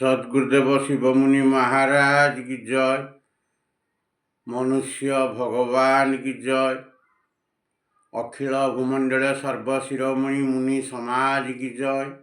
सद्गुरुदेव शिवमुनि महाराज की जय। मनुष्य भगवान की जय। अखिल भूमंडल सर्वशिरोमणि मुनि समाज की जय।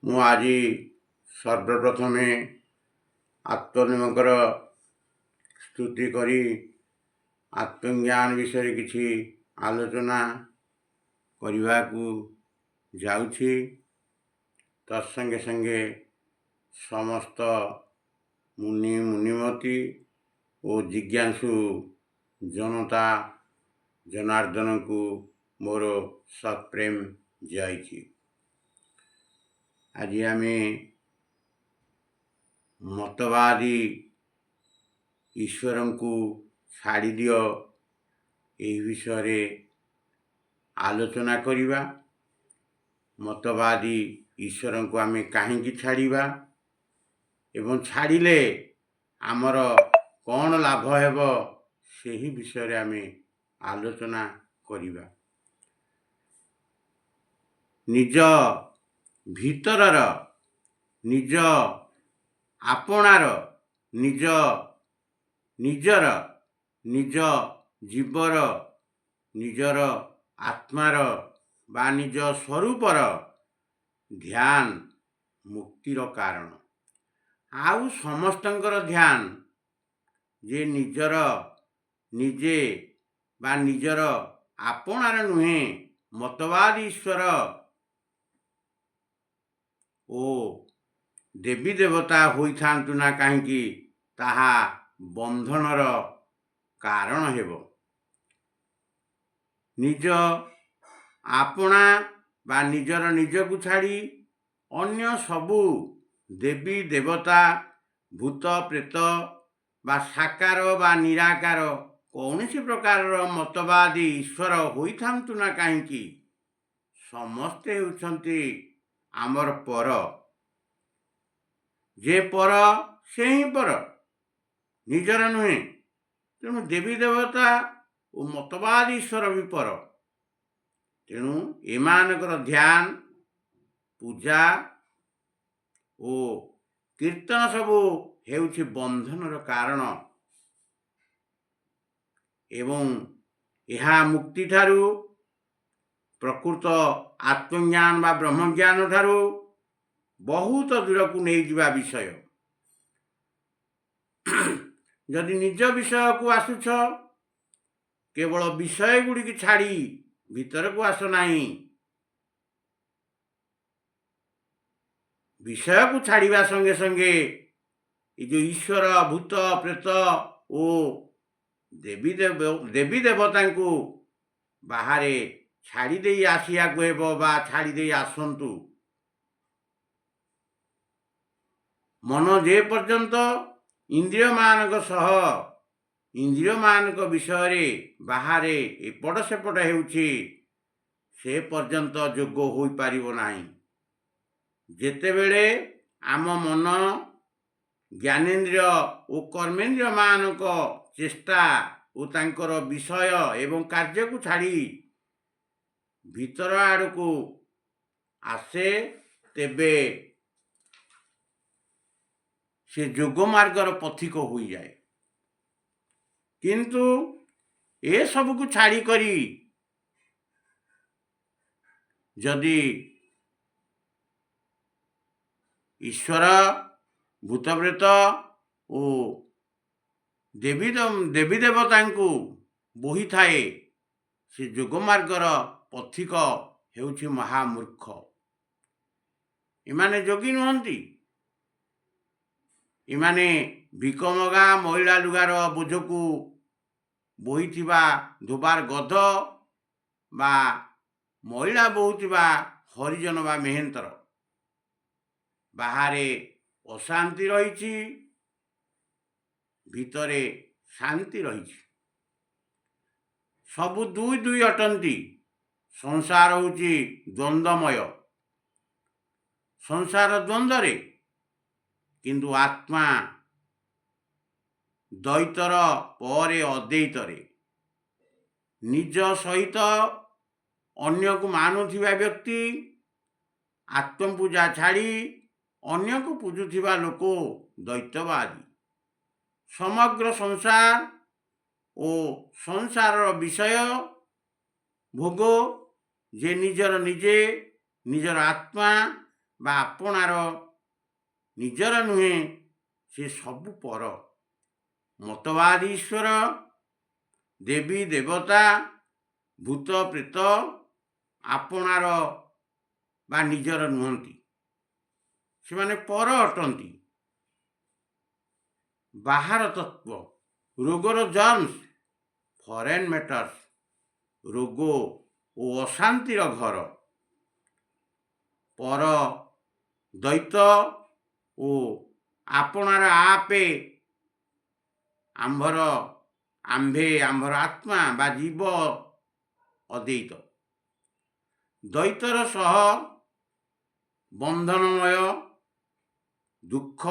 मु आज सर्वप्रथमे आत्मनिमकर स्तुति करी आत्मज्ञान विषय किछि आलोचना करने को जाउछि। तत्संगे संगे समस्त मुनि मुनिमती और जिज्ञासु जनता जनार्दन को मोर सत्प्रेम जाइछि। आज आम मतवादी ईश्वर को छाड़ी दियो यही विषय आलोचना करिबा। मतवादी ईश्वर को आम कहीं छाड़िबा एवं छाड़िले आमर कौन लाभ हेब सही विषय आम आलोचना करिबा। निज भीतरर निज आपणार निज निजर निज जीवर निजर आत्मार बा निज स्वरूपर ध्यान मुक्तिर कारण। आउ समस्तंकर ध्यान जे निजर निजे बा निजर आपणार नुहे मतवाद ईश्वर ओ देवी देवता होई थांतु ना कहीं ताहा बंधनर कारण हेबो। निज आपणा बा निजर निज को छाड़ी अन्य सबू देवी देवता भूत प्रेत बा साकार बा निराकार कौन सी प्रकार मतवादी ईश्वर होई थांतु ना कहीं समस्ते होउछंती आमर पर। जे पर से ही पर निजर नुहे। तेणु देवी देवता और मतवाद ईश्वर भी पर। तेणु एमानकर ध्यान पूजा और कीर्तन सबू हेउछि बंधनर कारण एवं यह मुक्ति ठारू प्रकृत आत्मज्ञान बा ब्रह्मज्ञान ठारू बहुत दूर को नहीं जिबा विषय। जदि निज विषय को आसुछ केवल विषय गुड़ी की छाड़ी भीतर को आस नहीं। विषय को छाड़िबा संगे संगे ये जो ईश्वर भूत प्रेत ओ देवी देवता को बाहर छाड़ी दे आसिया को हेबो बा छाड़ी दे आसंतु। मन जे पर्यंत इंद्रिय मानक सह इंद्रिय मानक विषय बाहर एपट सेपट हेउछि से पर्यंत जोग होई पारिबो नाही। जेतेबेले आम मन ज्ञानेन्द्रिय और कर्मेन्द्रिय मानक चेष्टा और तांकर विषय एवं कार्य को छाड़ी भीतर आड़ को आसे तेबे से जोग मार्गर पथिक हो जाए। किंतु ए सब को छाड़ी करी जदि ईश्वर भूतप्रेत और देवी देवता को बोही थाए से जोग मार्गर पथिक हेउछि महामूर्ख। इमाने जोगी नुहंती। इमाने भिकमगा महिला लुगार बोझ को बोही थिबा धोबार गध बा महिला बोहुथिबा हरिजन बा मेहेंतर बाहरे अशांति रही भितरे शांति रही। ସବୁ ଦୁଇ ଦୁଇ ଅଟନ୍ତି। ସଂସାର ହେଉଛି ଦ୍ୱନ୍ଦ୍ୱମୟ। ସଂସାର ଦ୍ୱନ୍ଦ୍ୱରେ, କିନ୍ତୁ ଆତ୍ମା ଦ୍ୱୈତର ପରେ ଅଦ୍ୱୈତରେ। ନିଜ ସହିତ ଅନ୍ୟକୁ ମାନୁଥିବା ବ୍ୟକ୍ତି ଆତ୍ମପୂଜା ଛାଡ଼ି ଅନ୍ୟକୁ ପୂଜୁଥିବା ଲୋକ ଦ୍ୱୈତବାଦୀ। ସମଗ୍ର ସଂସାର ଓ ସଂସାରର ବିଷୟ ଭୋଗ ଯେ ନିଜର ଆତ୍ମା ବା ଆପଣାର ନିଜର ନୁହେଁ, ସେ ସବୁ ପର। ମତବାଦୀ ଈଶ୍ୱର, ଦେବୀ ଦେବତା, ଭୂତ ପ୍ରେତ ଆପଣାର ବା ନିଜର ନୁହନ୍ତି, ସେମାନେ ପର ଅଟନ୍ତି। ବାହାର ତତ୍ତ୍ୱ, ରୋଗର ଜର୍ମସ୍, ଫରେନ୍ ମ୍ୟାଟର୍ସ, ରୋଗ ଓ ଅଶାନ୍ତିର ଘର। ପର ଦ୍ୱୈତ ଓ ଆପଣାର ଆପେ ଆମ୍ଭର ଆତ୍ମା ବା ଜୀବ ଅଦ୍ୱୈତ। ଦ୍ୱୈତର ସହ ବନ୍ଧନମୟ ଦୁଃଖ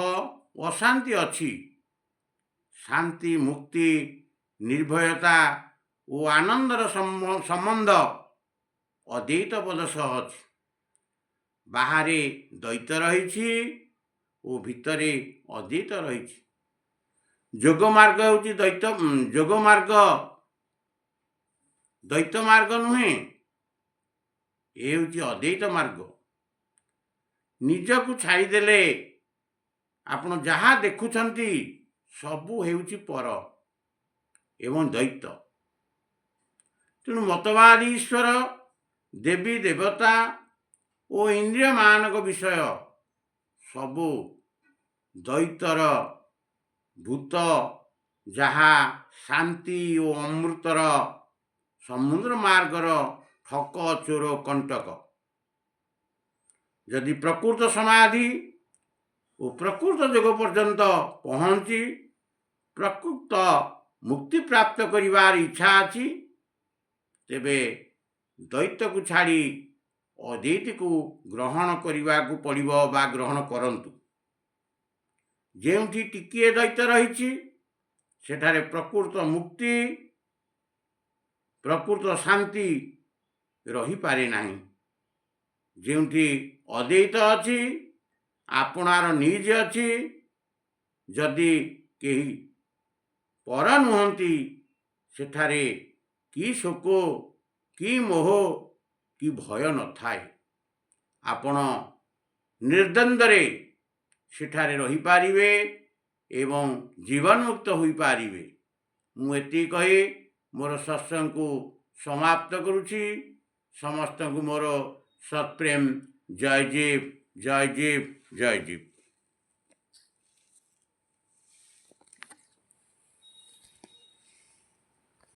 ଅଶାନ୍ତି ଅଛି। ଶାନ୍ତି, ମୁକ୍ତି, ନିର୍ଭୟତା ଓ ଆନନ୍ଦର ସମ୍ବନ୍ଧ ଅଦ୍ୱୈତ ପଦ ସହ ଅଛି। ବାହାରେ ଦ୍ୱୈତ ରହିଛି ଓ ଭିତରେ ଅଦ୍ୱୈତ ରହିଛି। ଯୋଗ ମାର୍ଗ ହେଉଛି ଦ୍ୱୈତ ମାର୍ଗ ନୁହେଁ, ଏ ହେଉଛି ଅଦ୍ୱୈତ ମାର୍ଗ। ନିଜକୁ ଛାଡ଼ିଦେଲେ ଆପଣ ଯାହା ଦେଖୁଛନ୍ତି ସବୁ ହେଉଛି ପର ଏବଂ ଦ୍ୱୈତ। ତେଣୁ ମତବାଦୀ ଈଶ୍ୱର, ଦେବୀ ଦେବତା ଓ ଇନ୍ଦ୍ରିୟମାନଙ୍କ ବିଷୟ ସବୁ ଦ୍ୱୈତର ଭୂତ, ଯାହା ଶାନ୍ତି ଓ ଅମୃତର ସମୁଦ୍ର ମାର୍ଗର ଠକ, ଚୋର, କଣ୍ଟକ। ଯଦି ପ୍ରକୃତ ସମାଧି ଓ ପ୍ରକୃତ ଯୋଗ ପର୍ଯ୍ୟନ୍ତ ପହଞ୍ଚି ପ୍ରକୃତ ମୁକ୍ତି ପ୍ରାପ୍ତ କରିବାର ଇଚ୍ଛା ଅଛି, ତେବେ ଦ୍ୱୈତକୁ ଛାଡ଼ି ଅଦ୍ୱୈତକୁ ଗ୍ରହଣ କରିବାକୁ ପଡ଼ିବ ବା ଗ୍ରହଣ କରନ୍ତୁ। ଯେଉଁଠି ଟିକିଏ ଦ୍ୱୈତ ରହିଛି, ସେଠାରେ ପ୍ରକୃତ ମୁକ୍ତି, ପ୍ରକୃତ ଶାନ୍ତି ରହିପାରେ ନାହିଁ। ଯେଉଁଠି ଅଦ୍ୱୈତ ଅଛି, ଆପଣାର ନିଜ ଅଛି, ଯଦି କେହି ପର ନୁହନ୍ତି, ସେଠାରେ କି ଶୋକ, କି ମୋହ, କି ଭୟ ନଥାଏ। ଆପଣ ନିର୍ଦ୍ୱନ୍ଦ୍ୱରେ ସେଠାରେ ରହିପାରିବେ ଏବଂ ଜୀବନମୁକ୍ତ ହୋଇପାରିବେ। ମୁଁ ଏତିକି କହି ମୋର ସତ୍ସଙ୍ଗକୁ ସମାପ୍ତ କରୁଛି। ସମସ୍ତଙ୍କୁ ମୋର ସତ୍ପ୍ରେମ। ଜୟ ଜୀବ, ଜୟ ଜୀବ, ଜୟ ଜୀବ।